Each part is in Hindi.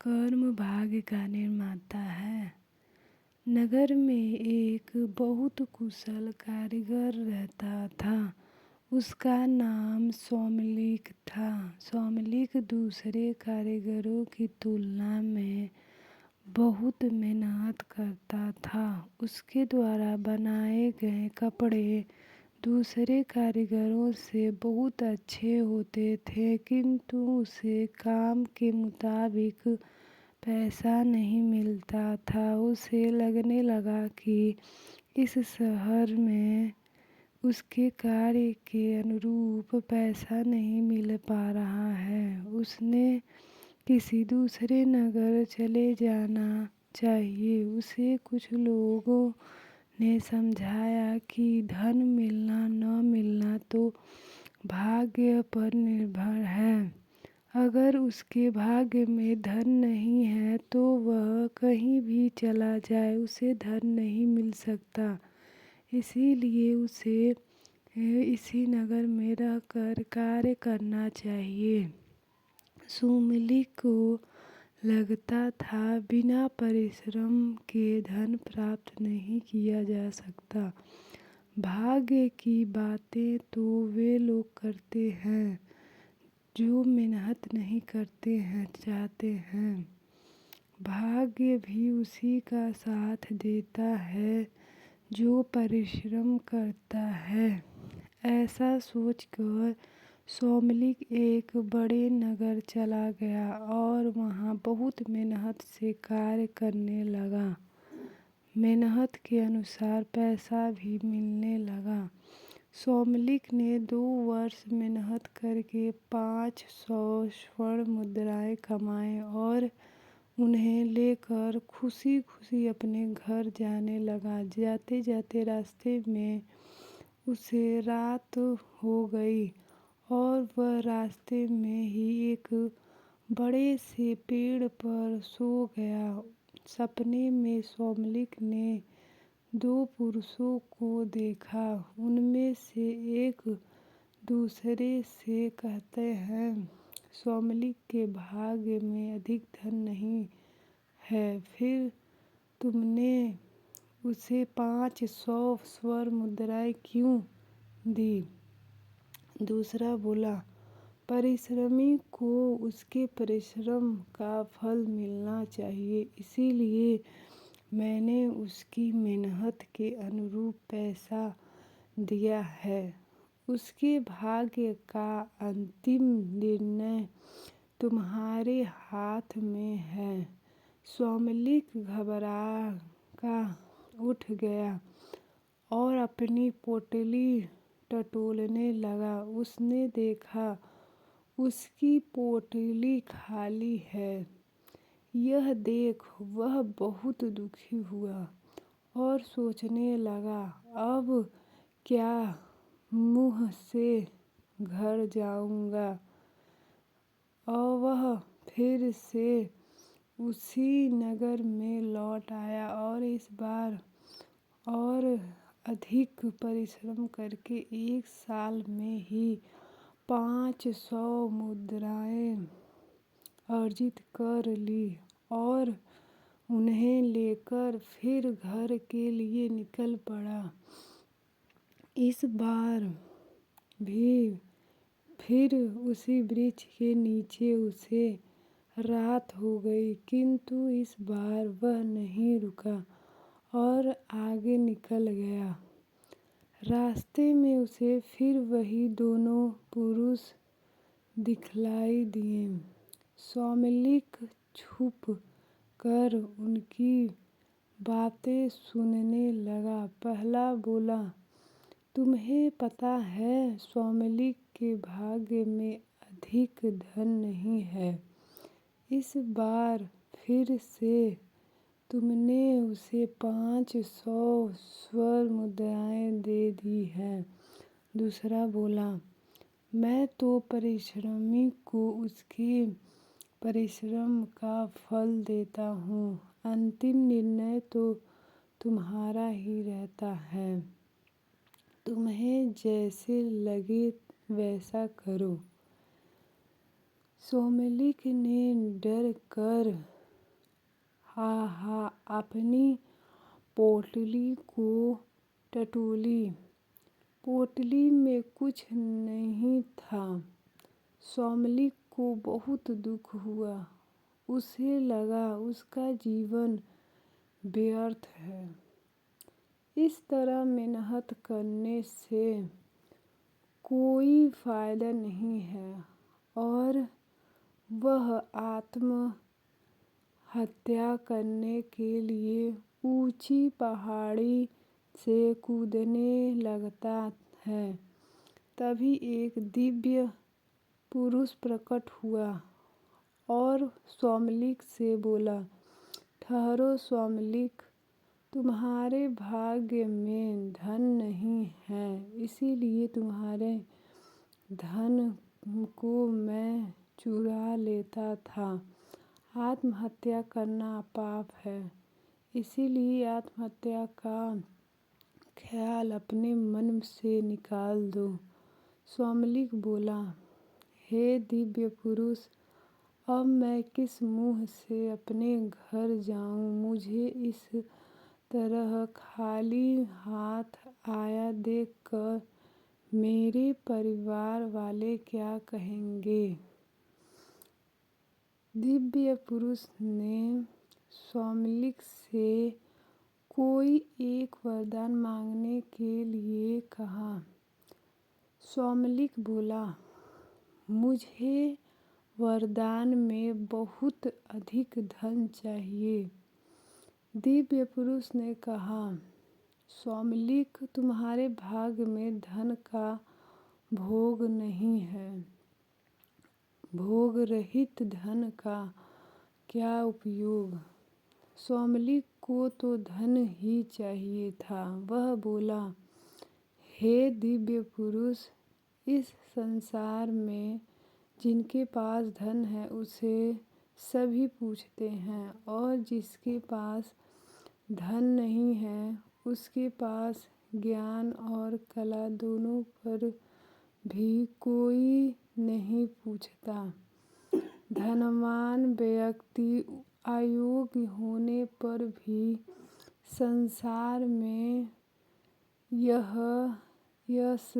कर्म भाग्य का निर्माता है। नगर में एक बहुत कुशल कारीगर रहता था। उसका नाम सोमलिक था। सोमलिक दूसरे कारीगरों की तुलना में बहुत मेहनत करता था। उसके द्वारा बनाए गए कपड़े दूसरे कारीगरों से बहुत अच्छे होते थे, किंतु उसे काम के मुताबिक पैसा नहीं मिलता था। उसे लगने लगा कि इस शहर में उसके कार्य के अनुरूप पैसा नहीं मिल पा रहा है। उसने किसी दूसरे नगर चले जाना चाहिए। उसे कुछ लोगों ने समझाया कि धन मिलना न मिलना तो भाग्य पर निर्भर है। अगर उसके भाग्य में धन नहीं है तो वह कहीं भी चला जाए, उसे धन नहीं मिल सकता। इसीलिए उसे इसी नगर में रहकर कार्य करना चाहिए। सोमलिक को लगता था बिना परिश्रम के धन प्राप्त नहीं किया जा सकता। भाग्य की बातें तो वे लोग करते हैं जो मेहनत नहीं करते हैं चाहते हैं। भाग्य भी उसी का साथ देता है जो परिश्रम करता है। ऐसा सोचकर सोमलिक एक बड़े नगर चला गया और वहाँ बहुत मेहनत से कार्य करने लगा। मेहनत के अनुसार पैसा भी मिलने लगा। सोमलिक ने 2 वर्ष मेहनत करके 500 स्वर्ण मुद्राएं कमाए और उन्हें लेकर खुशी खुशी अपने घर जाने लगा। जाते जाते रास्ते में उसे रात हो गई और वह रास्ते में ही एक बड़े से पेड़ पर सो गया। सपने में सोमलिक ने 2 पुरुषों को देखा। उनमें से एक दूसरे से कहते हैं, सोमलिक के भाग्य में अधिक धन नहीं है, फिर तुमने उसे 500 स्वर्ण मुद्राएं क्यों दी? दूसरा बोला, परिश्रमी को उसके परिश्रम का फल मिलना चाहिए, इसीलिए मैंने उसकी मेहनत के अनुरूप पैसा दिया है। उसके भाग्य का अंतिम निर्णय तुम्हारे हाथ में है। सोमलिक घबरा का उठ गया और अपनी पोटली टटोलने लगा। उसने देखा उसकी पोटली खाली है। यह देख वह बहुत दुखी हुआ और सोचने लगा, अब क्या मुँह से घर जाऊंगा। और वह फिर से उसी नगर में लौट आया और इस बार और अधिक परिश्रम करके 1 साल में ही 500 मुद्राएं अर्जित कर ली और उन्हें लेकर फिर घर के लिए निकल पड़ा। इस बार भी फिर उसी वृक्ष के नीचे उसे रात हो गई, किंतु इस बार वह नहीं रुका और आगे निकल गया। रास्ते में उसे फिर वही दोनों पुरुष दिखलाई दिए। सोमलिक छुप कर उनकी बातें सुनने लगा। पहला बोला, तुम्हें पता है सोमलिक के भाग्य में अधिक धन नहीं है। इस बार फिर से तुमने उसे 500 स्वर्ण मुद्राएं दे दी हैं। दूसरा बोला, मैं तो परिश्रमी को उसके परिश्रम का फल देता हूँ। अंतिम निर्णय तो तुम्हारा ही रहता है। तुम्हें जैसे लगे वैसा करो। सोमलिक ने डर कर अपनी पोटली को टटोली। पोटली में कुछ नहीं था। सोमलिक को बहुत दुख हुआ। उसे लगा उसका जीवन व्यर्थ है। इस तरह मेहनत करने से कोई फायदा नहीं है और वह आत्महत्या करने के लिए ऊंची पहाड़ी से कूदने लगता है। तभी एक दिव्य पुरुष प्रकट हुआ और सोमलिक से बोला, ठहरो सोमलिक, तुम्हारे भाग्य में धन नहीं है, इसीलिए तुम्हारे धन को मैं चुरा लेता था। आत्महत्या करना पाप है, इसीलिए आत्महत्या का ख्याल अपने मन से निकाल दो। सोमलिक बोला, हे दिव्य पुरुष, अब मैं किस मुँह से अपने घर जाऊँ? मुझे इस तरह खाली हाथ आया देखकर मेरे परिवार वाले क्या कहेंगे? दिव्य पुरुष ने सोमलिक से कोई एक वरदान मांगने के लिए कहा। सोमलिक बोला, मुझे वरदान में बहुत अधिक धन चाहिए। दिव्य पुरुष ने कहा, सोमलिक, तुम्हारे भाग्य में धन का भोग नहीं है। भोग रहित धन का क्या उपयोग? सोमलिक को तो धन ही चाहिए था। वह बोला, हे दिव्य पुरुष, इस संसार में जिनके पास धन है उसे सभी पूछते हैं और जिसके पास धन नहीं है उसके पास ज्ञान और कला दोनों पर भी कोई नहीं पूछता। धनवान व्यक्ति अयोग्य होने पर भी संसार में यह यश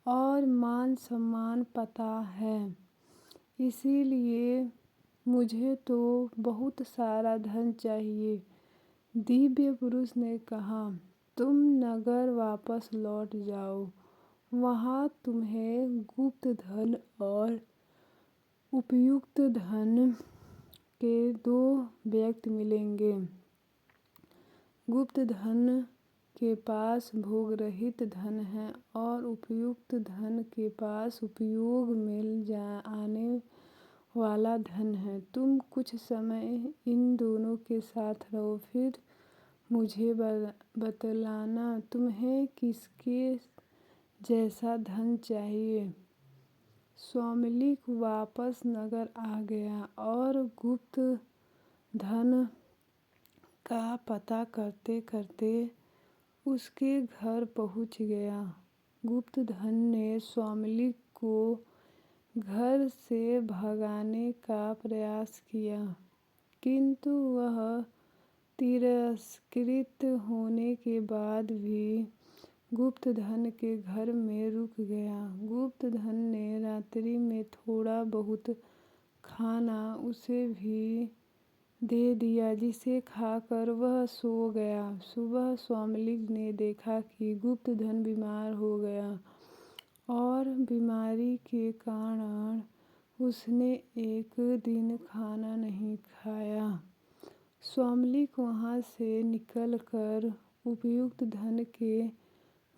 और मान सम्मान पाता है। इसीलिए मुझे तो बहुत सारा धन चाहिए। दिव्य पुरुष ने कहा, तुम नगर वापस लौट जाओ। वहाँ तुम्हें गुप्त धन और उपयुक्त धन के दो व्यक्ति मिलेंगे। गुप्त धन के पास भोग रहित धन है और उपयुक्त धन के पास उपयोग में आने वाला धन है। तुम कुछ समय इन दोनों के साथ रहो, फिर मुझे बतलाना तुम्हें किसके जैसा धन चाहिए। सोमलिक वापस नगर आ गया और गुप्त धन का पता करते करते उसके घर पहुंच गया। गुप्त धन ने सोमलिक को घर से भगाने का प्रयास किया, किंतु वह तिरस्कृत होने के बाद भी गुप्त धन के घर में रुक गया। गुप्त धन ने रात्रि में थोड़ा बहुत खाना उसे भी दे दिया, जिसे खाकर वह सो गया। सुबह सोमलिक ने देखा कि गुप्त धन बीमार हो गया और बीमारी के कारण उसने एक दिन खाना नहीं खाया। सोमलिक वहाँ से निकलकर उपयुक्त धन के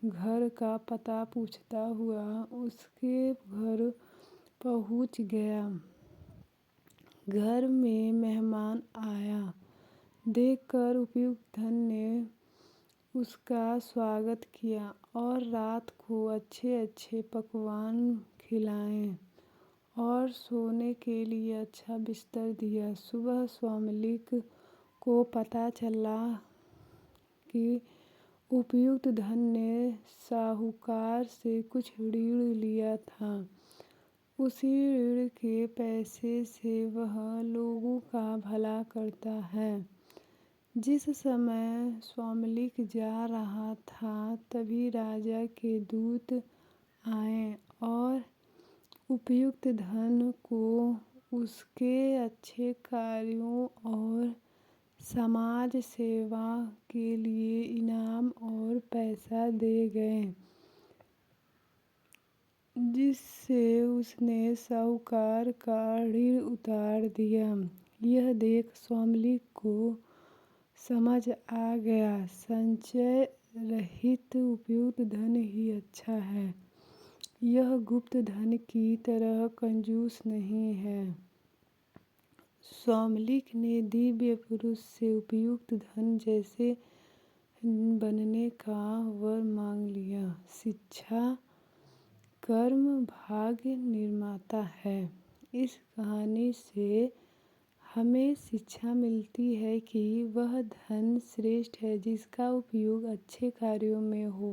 घर का पता पूछता हुआ उसके घर पहुँच गया। घर में मेहमान आया देखकर उपयुक्त धन ने उसका स्वागत किया और रात को अच्छे अच्छे पकवान खिलाए और सोने के लिए अच्छा बिस्तर दिया। सुबह सोमलिक को पता चला कि उपयुक्त धन ने साहूकार से कुछ ऋण लिया था। उसी ऋण के पैसे से वह लोगों का भला करता है। जिस समय स्वामिलिक जा रहा था तभी राजा के दूत आए और उपयुक्त धन को उसके अच्छे कार्यों और समाज सेवा के लिए इनाम और पैसा दे गए, जिससे उसने साहूकार का ऋण उतार दिया। यह देख स्वामिलिक को समझ आ गया, संचय रहित उपयुक्त धन ही अच्छा है। यह गुप्त धन की तरह कंजूस नहीं है। स्वामिलिक ने दिव्य पुरुष से उपयुक्त धन जैसे बनने का वर मांग लिया। शिक्षा कर्म भाग्य निर्माता है। इस कहानी से हमें शिक्षा मिलती है कि वह धन श्रेष्ठ है जिसका उपयोग अच्छे कार्यों में हो।